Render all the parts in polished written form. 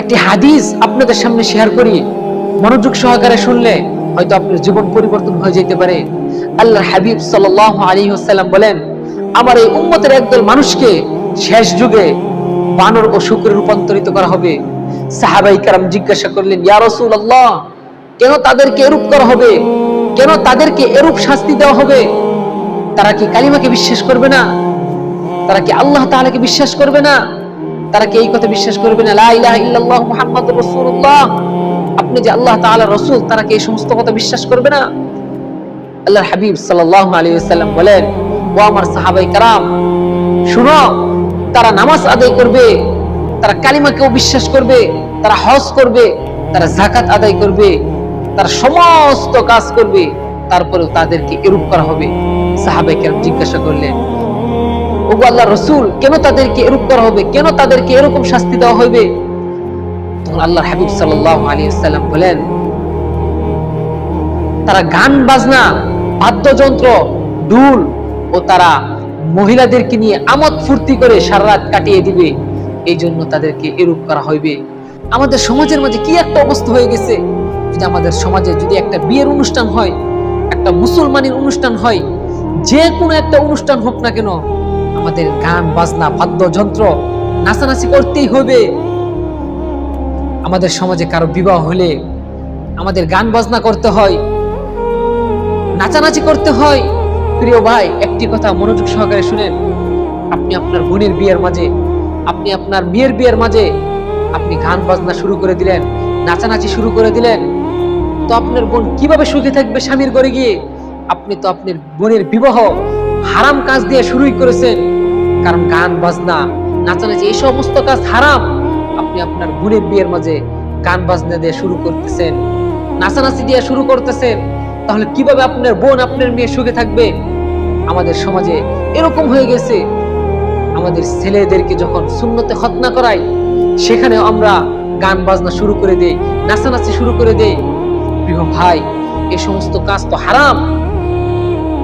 একটি হাদিস আপনাদের সামনে শেয়ার করি, মনোযোগ সহকারে শুনলে হয়তো আপনার জীবন পরিবর্তন হয়ে যেতে পারে। আল্লাহর হাবিব সাল্লাল্লাহু আলাইহি ওয়াসাল্লাম বলেন, আমার এই উম্মতের একদল মানুষকে শেষ যুগে বানর ও শুকরে রূপান্তরিত করা হবে। সাহাবায়ে কেরাম জিজ্ঞাসা করলেন, ইয়া রাসূলুল্লাহ, কেন তাদেরকে এরূপ করা হবে? কেন তাদেরকে এরূপ শাস্তি দেওয়া হবে? তারা কি কালিমাকে বিশ্বাস করবে না? তারা কি আল্লাহ তাআলাকে বিশ্বাস করবে না? তারা কি এই কথা বিশ্বাস করবে না, লা ইলাহা ইল্লাল্লাহ মুহাম্মাদুর রাসূলুল্লাহ, আপনি যে আল্লাহ তাআলার রাসূল? তারা কি এই সমস্ত কথা বিশ্বাস করবে না? আল্লাহর হাবিব সাল্লাল্লাহু আলাইহি ওয়াসাল্লাম বলেন, ও আমার সাহাবায়ে কেরাম, শুনো, তারা নামাজ আদায় করবে, তারা কালিমাকেও বিশ্বাস করবে, তারা হজ করবে, তারা যাকাত আদায় করবে, তারা সমস্ত কাজ করবে, তারপরেও তাদেরকে এরূপ করা হবে। সাহাবায়ে কেরাম জিজ্ঞাসা করলেন, ওগো আল্লাহর রাসূল, কেন তাদেরকে এরূপ করা হবে? কেন তাদেরকে এরকম শাস্তি দেওয়া হবে? তখন আল্লাহর হাবিব সাল্লাল্লাহু আলাইহি ওয়াসাল্লাম বলেন, তারা গান বাজনা, বাদ্যযন্ত্র, ঢোল ও তারা মহিলাদেরকে নিয়ে আমোদ ফুর্তি করে সারা রাত কাটিয়ে দিবে, এই জন্য তাদেরকে এরূপ করা হইবে। আমাদের সমাজের মাঝে কি একটা অবস্থা হয়ে গেছে, যদি আমাদের সমাজে যদি একটা বিয়ের অনুষ্ঠান হয়, একটা মুসলমানের অনুষ্ঠান হয়, যে কোনো একটা অনুষ্ঠান হোক না কেন, আমাদের গান বাজনা, বাদ্যযন্ত্র, নাচানাচি করতেই হবে। আমাদের সমাজে কারো বিবাহ হলে আমাদের গান বাজনা করতে হয়, নাচানাচি করতে হয়। প্রিয় ভাই, একটি কথা মনোযোগ সহকারে শুনেন, আপনি আপনার বোনের বিয়ের মাঝে, আপনি আপনার মেয়ের বিয়ের মাঝে আপনি গান বাজনা শুরু করে দিলেন, নাচানাচি শুরু করে দিলেন, তো আপনার বোন কিভাবে সুখে থাকবে স্বামীর ঘরে গিয়ে? আপনি তো আপনার বোনের বিবাহ হারাম কাজ দিয়ে শুরুই করেছেন, কারণ গান বাজনা, নাচানাচি এই সমস্ত কাজ হারাম। আপনি আপনার বোনের বিয়ের মাঝে গান বাজনা দিয়ে শুরু করতেছেন, নাচানাচি দিয়ে শুরু করতেছেন, তাহলে কিভাবে আপনার বোন, আপনার মেয়ে সুখে থাকবে? আমাদের সমাজে এরকম হয়ে গেছে, আমাদের ছেলেদেরকে যখন সুন্নতে খতনা করাই, সেখানেও আমরা গান বাজনা শুরু করে দেই, নাচানাচি শুরু করে দেই। প্রিয় ভাই, এই সমস্ত কাজ তো হারাম।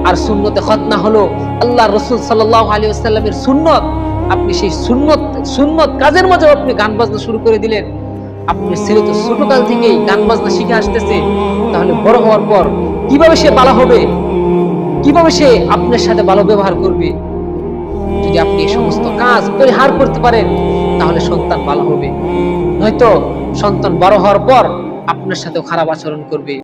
আর সুন্নতে খতনা হলো আল্লাহর রাসূল সাল্লাল্লাহু আলাইহি ওয়াসাল্লামের সুন্নত। আপনি সেই সুন্নত কাজের মাঝে আপনি গান বাজনা শুরু করে দিলেন। আপনার ছেলে তো ছোটকাল থেকেই গান বাজনা শিখে আসতেছে, তাহলে বড় হওয়ার পর কিভাবে সে ভালো হবে? কিভাবে সে আপনার সাথে ভালো ব্যবহার করবে? যদি আপনি এই সমস্ত কাজ পরিহার করতে পারেন, তাহলে সন্তান ভালো হবে, নয়তো সন্তান বড় হওয়ার পর আপনার সাথেও খারাপ আচরণ করবে।